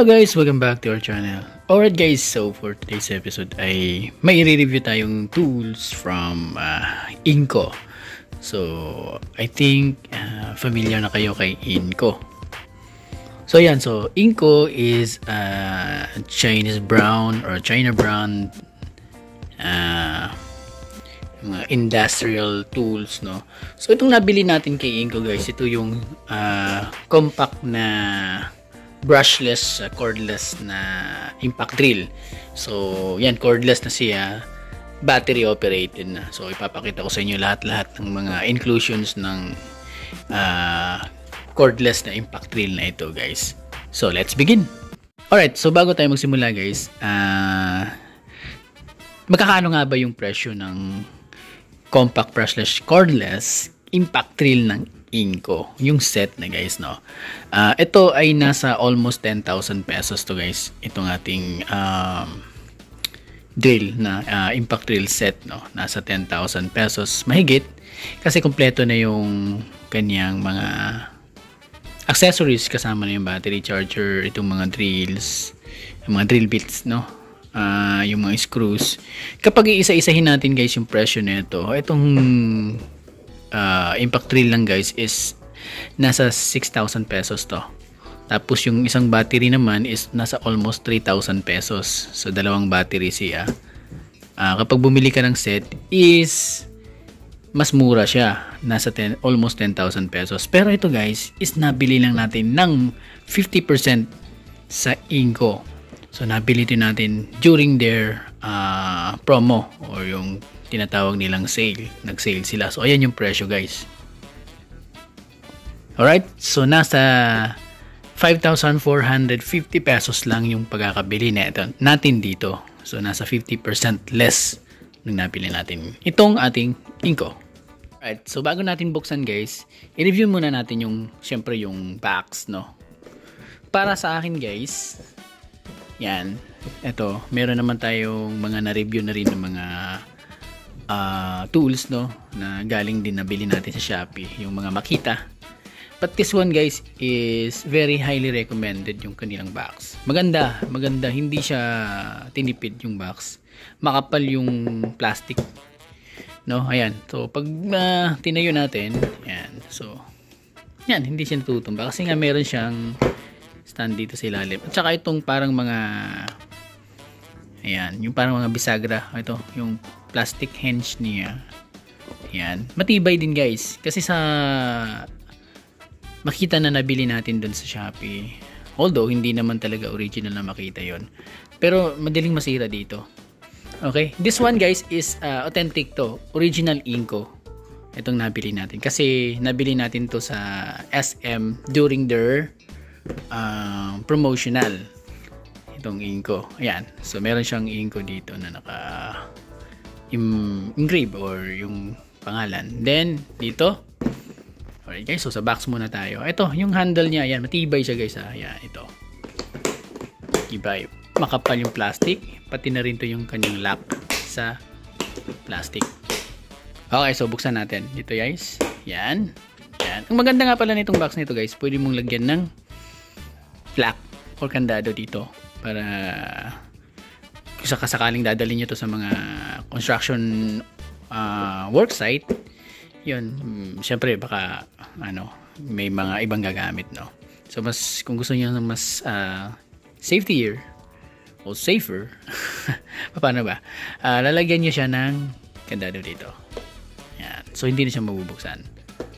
Hello guys! Welcome back to our channel. Alright guys, so for today's episode ay may i-review tayong tools from Inco. So, I think familiar na kayo kay Inco. So yan, so Inco is Chinese brand or China brand mga industrial tools, no. So itong nabili natin kay Inco guys, ito yung compact na brushless, cordless na impact drill. So, yan, cordless na siya, battery operated na. So, ipapakita ko sa inyo lahat-lahat ng mga inclusions ng cordless na impact drill na ito, guys. So, let's begin. Alright, so bago tayo magsimula, guys, magkakaano nga ba yung presyo ng compact brushless cordless impact drill ng Inco, yung set na guys, no. Ito ay nasa almost 10,000 pesos to guys. Itong ating drill na impact drill set, no. Nasa 10,000 pesos mahigit kasi kompleto na yung kanyang mga accessories, kasama na yung battery charger, itong mga drills, yung mga drill bits, no. Yung mga screws. Kapag iisa-isahin natin guys yung presyo nito, itong impact drill lang guys is nasa 6,000 pesos to. Tapos yung isang battery naman is nasa almost 3,000 pesos. So dalawang battery siya. Kapag bumili ka ng set is mas mura siya. Nasa almost 10,000 pesos. Pero ito guys is nabili lang natin ng 50% sa Inco. So nabili din natin during their promo or yung tinatawag nilang sale. Nag-sale sila. So, ayan yung presyo, guys. Alright? So, nasa 5,450 pesos lang yung pagkakabili natin dito. So, nasa 50% less nung nabili natin itong ating Inco. Alright. So, bago natin buksan, guys, i-review muna natin yung, syempre, yung box, no? Para sa akin, guys, yan. Ito, meron naman tayong mga na-review na rin ng mga tools, no, na galing din nabili natin sa Shopee, yung mga Makita. But this one guys is very highly recommended yung kanilang box. Maganda, hindi siya tinipid yung box. Makapal yung plastic, no, ayan. So pag tinayo natin, yan. So yan, hindi siya natutumba kasi nga meron siyang stand dito sa ilalim. At saka itong parang mga ayan, yung parang mga bisagra, ito, yung plastic hinge niya. Ayan. Matibay din guys. Kasi sa Makita na nabili natin dun sa Shopee. Although, hindi naman talaga original na Makita yon. Pero, madaling masira dito. Okay. This one guys is authentic to. Original Inco. Itong nabili natin. Kasi, nabili natin to sa SM during their promotional. Itong Inco. Ayan. So, meron siyang Inco dito na engrave or yung pangalan. Then, dito. Alright guys, so sa box muna tayo. Ito, yung handle niya. Ayan, matibay siya guys. Ayan, ito. Matibay. Makapal yung plastic. Pati na rin to yung kanyang lock sa plastic. Okay, so buksan natin. Dito guys. Yan. Yan. Ang maganda nga pala nitong box nito guys, pwede mong lagyan ng lock or kandado dito. Para kung sakasakaling dadalhin nyo to sa mga construction work site, yun, syempre baka may mga ibang gagamit, no. So mas kung gusto niyo ng mas safetier o safer paano ba, lalagyan niyo siya ng kandado dito. Yan. So hindi na siya mabubuksan.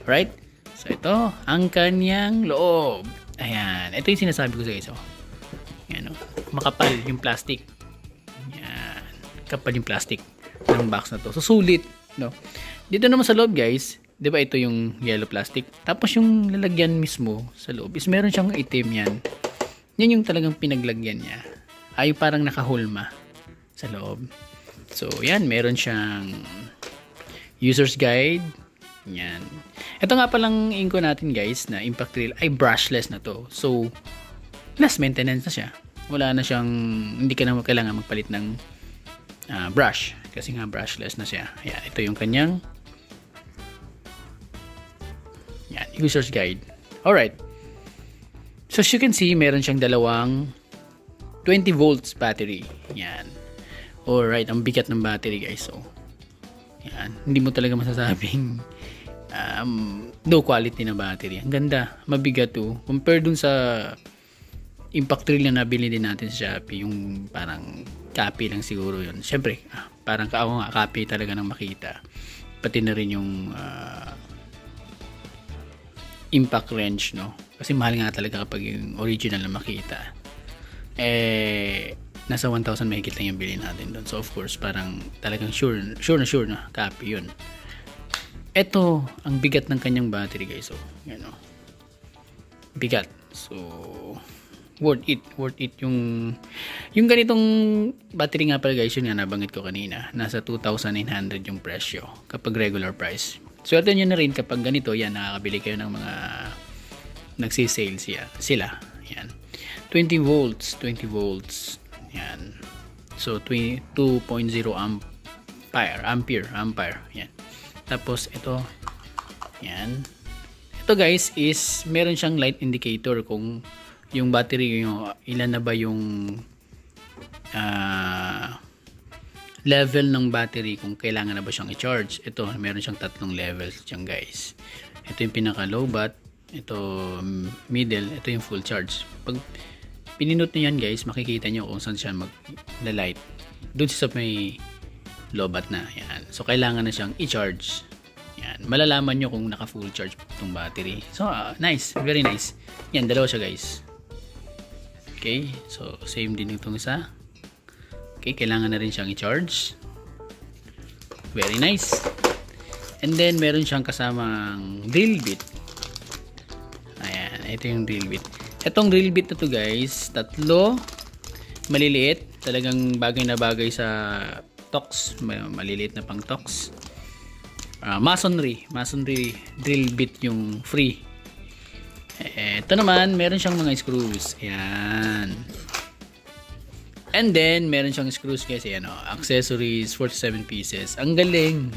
Alright? So ito ang kanyang loob. Ayan, ito yung sinasabi ko sa guys. Yan, no? Makapal yung plastic. Yan. Kapal yung plastic ng box na to. So, sulit, no? Dito naman sa loob, guys, di ba ito yung yellow plastic? Tapos yung lalagyan mismo sa loob is meron siyang itim yan. Yan yung talagang pinaglagyan niya. Ay, parang nakahulma sa loob. So, yan. Meron siyang user's guide. Yan. Ito nga palang Inco natin, guys, na impact drill ay brushless na to. So, less maintenance na siya. Wala na siyang, hindi ka na kailangan magpalit ng brush kasi nga brushless na siya. Ayan, ito yung kanyang user's guide. Alright. So as you can see, meron siyang dalawang 20 volts battery. Yan. Alright, ang bigat ng battery guys. So, yan. Hindi mo talaga masasabing low quality na battery. Ang ganda. Mabigat to. Compare dun sa Impact Drill na nabili din natin sa Shopee. Yung parang copy lang siguro yun. Siyempre, parang copy talaga ng Makita. Pati na rin yung impact wrench, no? Kasi mahal nga talaga kapag yung original na Makita. Nasa 1,000 mahigit lang yung bilhin natin doon. So of course, parang talagang sure na copy yun. Ito, ang bigat ng kanyang battery guys. So, yan o. Bigat. So, worth it yung ganitong battery nga pala guys, yun nga nabanggit ko kanina. Nasa 2,900 yung presyo kapag regular price. Swerte nyo na rin kapag ganito, yan, nakakabili kayo ng mga nagsisale sila. Yan. 20 volts. Yan. So, 2.0 ampere. Yan. Tapos, ito. Yan. Ito guys is, meron siyang light indicator kung yung battery, ilan na ba yung level ng battery, kung kailangan na ba siyang i-charge. Ito, meron siyang 3 levels dyan guys. Ito yung pinaka low bat, ito middle, ito yung full charge. Pag pininot nyo yan guys, makikita nyo kung saan siya mag-light. Doon siya sa may low bat na. Yan. So, kailangan na siyang i-charge. Yan. Malalaman nyo kung naka full charge itong battery. So, nice. Very nice. Yan, dalawa siya guys. Okay. So, same din itong isa. Okay, kailangan na rin siyang i-charge. Very nice. And then, meron siyang kasamang drill bit. Ayan, ito yung drill bit. Itong drill bit na to guys, 3 maliliit. Talagang bagay na bagay sa Torx. Maliliit na pang Torx. Masonry drill bit yung free. Ito naman, meron siyang mga screws. Ayan. And then, meron siyang screws guys. Ayan, accessories, 47 pieces. Ang galing.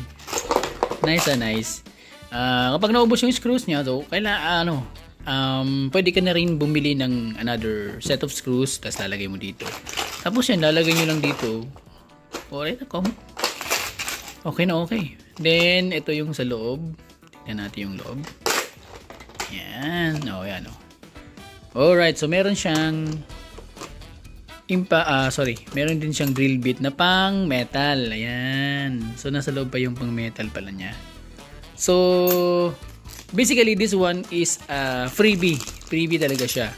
Nice. Kapag naubos yung screws niya, so, pwede ka na rin bumili ng another set of screws, tapos lalagay mo dito. Tapos yan, lalagay nyo lang dito. Alright, okay na okay. Then, ito yung sa loob. Tignan natin yung loob. Yan. Yan. Alright, so meron siyang meron din siyang drill bit na pang metal. Ayan. So, nasa loob pa yung pang metal pala niya. So, basically, this one is freebie. Freebie talaga siya.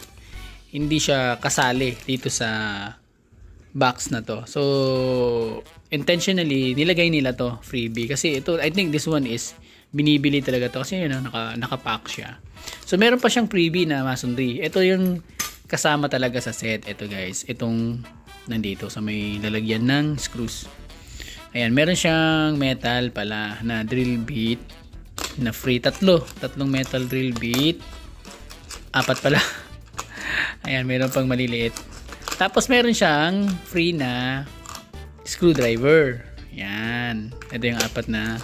Hindi siya kasali dito sa box na to. So, intentionally, nilagay nila to freebie. Kasi ito, I think this one is binibili talaga to. Kasi yun, nakapack siya. So, meron pa siyang freebie na masonry. Ito yung kasama talaga sa set. Ito guys, itong nandito sa may lalagyan ng screws. Ayan, meron siyang metal pala na drill bit na free. Tatlong metal drill bit. 4 pala. Ayan, meron pang maliliit. Tapos meron siyang free na screwdriver. Ayan. Ito yung 4 na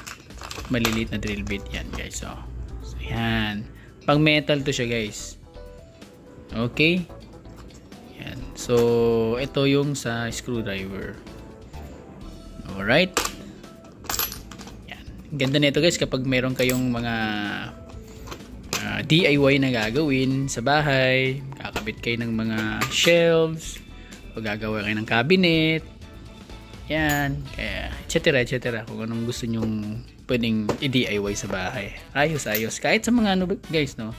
maliliit na drill bit. Yan guys. So ayan. Pang metal to siya guys. Okay. Yan. So, ito yung sa screwdriver. Alright. Yan. Ganda nito guys kapag meron kayong mga DIY na gagawin sa bahay. Kakabit kayo ng mga shelves. O gagawa kayo ng cabinet. Yan. Kaya, etc. Kung anong gusto nyong pwedeng i-DIY sa bahay. Ayos. Kahit sa mga guys, no?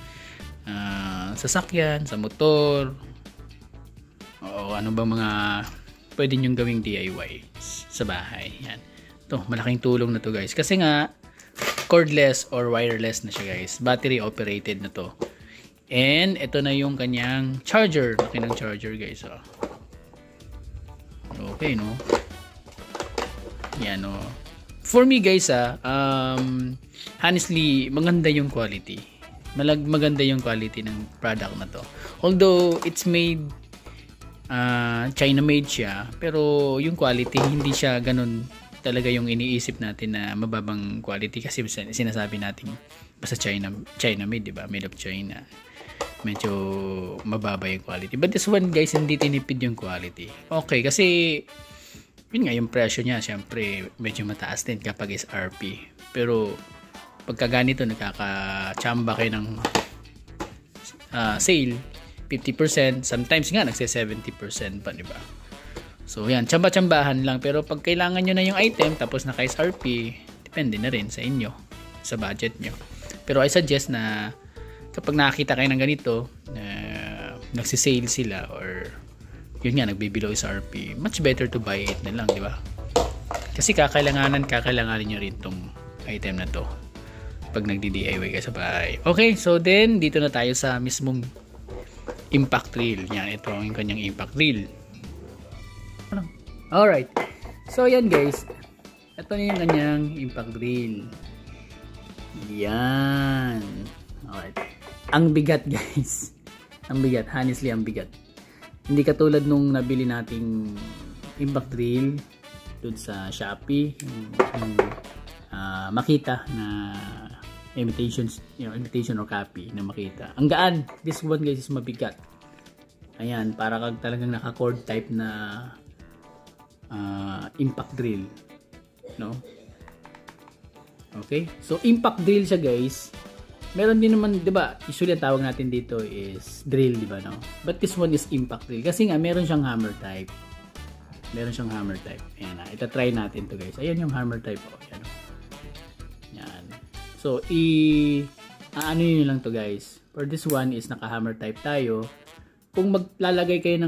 Sasakyan, sa motor, o ano ba mga pwede nyong gawing DIY sa bahay. Yan. Ito, malaking tulong na to guys. Kasi nga, cordless or wireless na siya guys. Battery operated na to. And, ito na yung kanyang charger. Laki ng charger guys. Okay, no? Yan, no? For me guys, honestly, maganda yung quality. Maganda yung quality ng product na to. Although it's made China made siya, pero yung quality hindi siya ganun talaga yung iniisip natin na mababang quality kasi sinasabi natin basta China made, 'di ba? Made of China. medyo mababa yung quality. But this one guys, hindi tinipid yung quality. Okay, kasi yun nga yung presyo niya, syempre medyo mataas din kapag is RP. Pero pagka ganito nakaka-chamba kayo ng sale, 50%, sometimes nga nagse 70% pa, di ba? So yan, tsamba-tsambahan lang. Pero pag kailangan nyo na yung item tapos naka-SRP, depende na rin sa inyo, sa budget nyo. Pero I suggest na kapag nakakita kayo ng ganito, nagsisale sila or yun nga, nagbe-below SRP, much better to buy it na lang, di ba? Kasi kakailanganin nyo rin tong item na to pag nagdi-DIY ka sa bahay. Okay, so then dito na tayo sa mismong impact drill. Yan, ito ang kanyang impact drill. Alright, so yan guys, ito na yung kanyang impact drill. Yan. Alright. Ang bigat guys. Ang bigat. Honestly, ang bigat. Hindi katulad nung nabili nating impact drill doon sa Shopee. Yung Makita na imitation or copy na Makita. Ang gaan. This one guys is mabigat. Ayan. Para kag talagang naka-cord type na impact drill. No? Okay? So, impact drill siya guys. Meron din naman, 'di ba? Usually ang tawag natin dito is drill, 'di ba, no? But this one is impact drill kasi nga meron siyang hammer type. Meron siyang hammer type. Ayan na. Ita-try natin 'to, guys. Ayan yung hammer type, oh. Ayan. Yan. So, ano yun lang 'to, guys. For this one is naka-hammer type tayo. Kung maglalagay kayo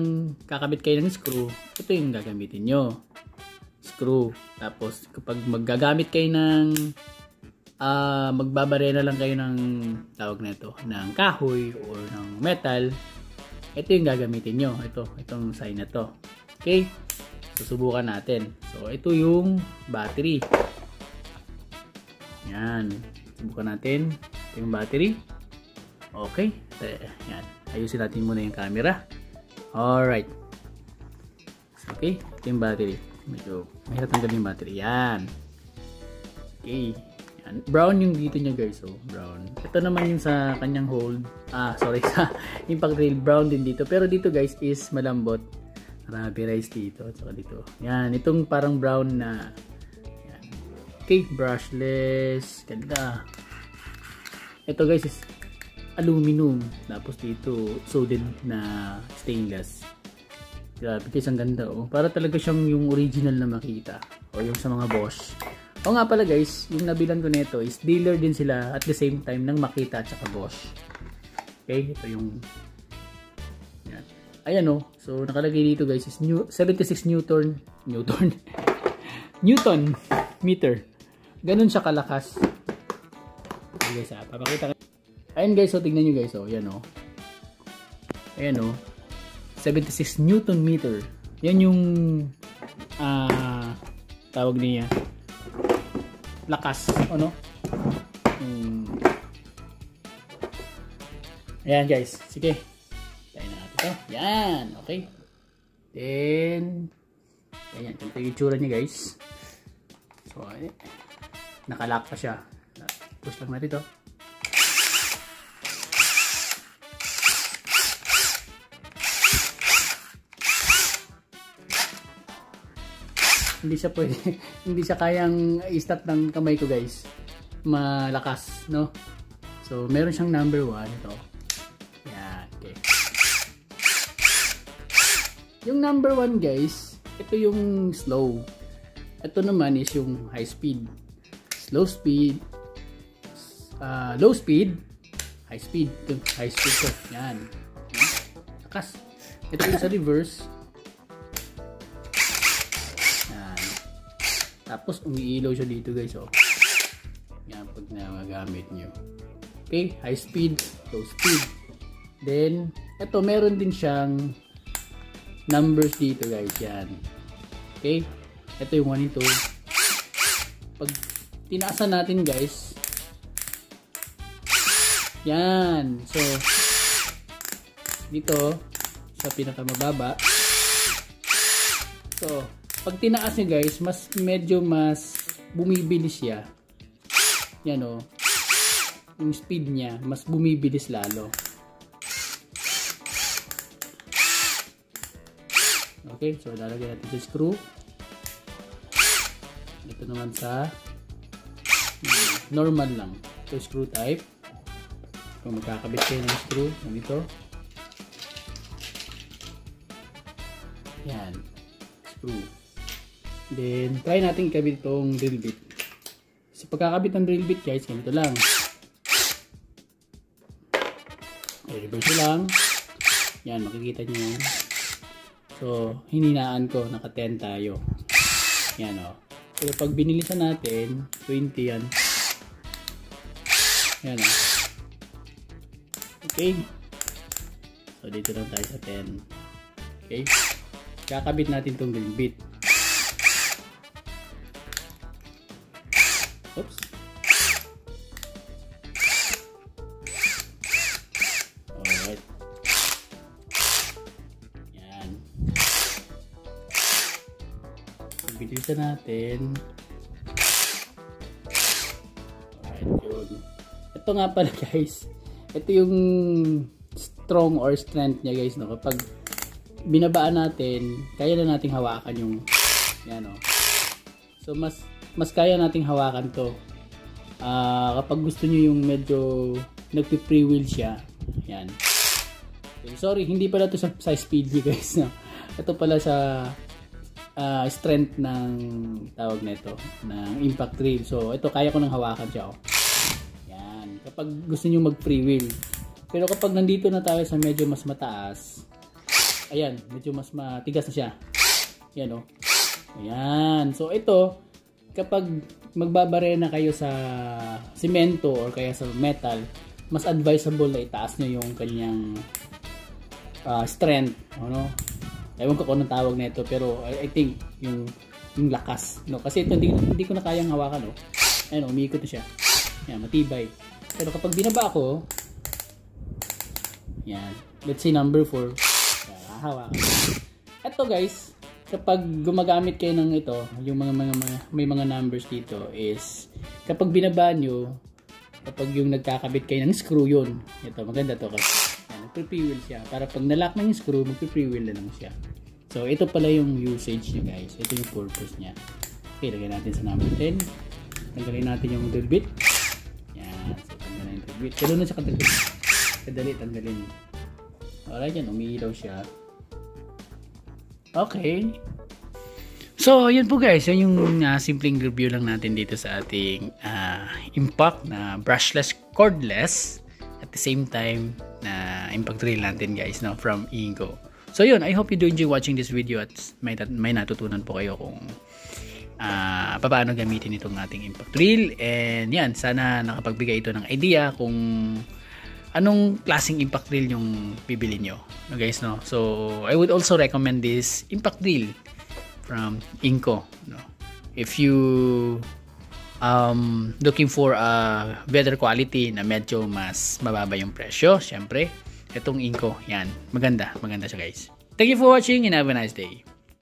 kakabit kayo ng screw, ito yung gagamitin nyo. Screw. Tapos, kapag maggagamit kayo ng magbabarena lang kayo ng tawag na ito, ng kahoy or ng metal, ito yung gagamitin nyo. Itong sign na to. Okay? Susubukan natin. So, ito yung battery. Yan. Subukan natin. Ito yung battery. Okay. Yan. Ayusin natin muna yung camera. Alright. Okay. Ito yung battery. Medyo mahirap tanggalin yung battery. Yan. Okay. Yan. Brown yung dito niya guys. So, brown. Ito naman yung sa kanyang hold. Sorry. Sa impact drill. Brown din dito. Pero dito guys is malambot. Rubberized dito. At saka dito. Yan. Itong parang brown na. Yan. Okay. Brushless. Ganda. Ito guys is aluminum. Tapos dito soded na stainless. Grabe guys, ang ganda oh. Para talaga siyang yung original na Makita o yung sa mga Bosch. O nga pala guys, yung nabilan ko nito is dealer din sila at the same time ng Makita at saka Bosch. Okay, ito yung yan. Ayan oh. So nakalagay dito guys is 76 Newton Newton meter. Ganun siya kalakas. Okay guys, papakita ko. Ayan guys, so tignan nyo guys, oh, yan oh. Ayan oh. 76 Newton meter. Yan yung tawag niya. Lakas, ano? Ayan guys, sige. Tayo na natin ito. Yan, okay. Then, ayan, ito yung itsura niya guys. So, nakalock pa siya. Push lang natin ito. Hindi siya pwede, hindi siya kayang i-start ng kamay ko guys. Malakas, no? So, meron siyang number 1 ito. Yan, okay. Yung number 1 guys, ito yung slow. Ito naman is yung high speed. Slow speed, low speed, high speed. Ito, high speed ko. Yan. Lakas. Ito yung sa reverse. Tapos umiilaw siya dito guys, oh. Yan pag nagagamit nyo. Okay, high speed, low speed. Then, ito meron din siyang numbers dito guys, yan. Okay, ito yung 1 and 2. Pag tinaasan natin guys, yan. So, dito, sa pinakamababa. So, pag tinaas niya guys, medyo mas bumibilis siya. Yan o. Yung speed niya, mas bumibilis lalo. Okay, so lalagyan natin sa screw. Ito naman sa normal lang. Ito screw type. Kung magkakabit kayo ng screw, ganito. Yan. Screw. Then, try natin ikabit itong drill bit. Sa pagkakabit ng drill bit guys, ganito lang. I-reverse lang. Yan, makikita nyo yun. So, hininaan ko, naka 10 tayo. Yan o. Pero pag binilisan natin, 20 yan. Yan o. Okay. So, dito lang tayo sa 10. Okay. Kakabit natin itong drill bit. Oops. Alright. Yan. Bilisan natin. Alright, yun. Ito nga pala guys. Ito yung strong or strength niya guys. No? Kapag binabaan natin, kaya na nating hawakan yung yan o. So mas kaya nating hawakan to. Kapag gusto nyo yung medyo nagpi-free wheel siya. Yan. Okay, sorry, hindi pala to sa speed niya guys. No? Ito pala sa strength ng tawag nito ng impact drill. So ito kaya ko nang hawakan siya. Oh. Yan. Kapag gusto nyo mag-free wheel. Pero kapag nandito na tayo sa medyo mas mataas, ayan, medyo mas matigas na siya. Yan o. Ayan. So ito, kapag magbabare na kayo sa semento or kaya sa metal, mas advisable na itaas nyo yung kanyang strength. Ano? Ewan ko kung anong tawag na ito, pero I think yung lakas. No? Kasi ito hindi ko na kayang hawakan. No? Ayan, umiikot na siya. Yan, matibay. Pero kapag binaba ko, yan, let's say number 4, hawakan. Ito guys, kapag gumagamit kayo ng ito, yung may mga numbers dito is kapag binaba nyo, kapag yung nagkakabit kayo ng screw yun, ito maganda to kasi magpi-free wheel siya para pag nalock na yung screw, magpi-free wheel na lang siya. So ito pala yung usage niya guys, ito yung purpose niya. Okay, lagyan natin sa number 10, tanggalin natin yung drill bit. Yan, so tanggalin yung drill bit, kaya na siya kadali tanggalin. Alright, yan, umiilaw siya. Okay. So, yun po guys. Yun yung simpleng review lang natin dito sa ating impact na brushless, cordless. At the same time, na impact drill natin guys, no, from Inco. So, yun. I hope you do enjoy watching this video at may natutunan po kayo kung paano gamitin itong ating impact drill. And yan, sana nakapagbigay ito ng idea kung anong klaseng impact drill yung bibili nyo, no guys, no? So I would also recommend this impact drill from Inco, no? If you looking for a better quality na medyo mas mababa yung presyo, syempre itong Inco, yan, maganda siya guys. Thank you for watching and have a nice day.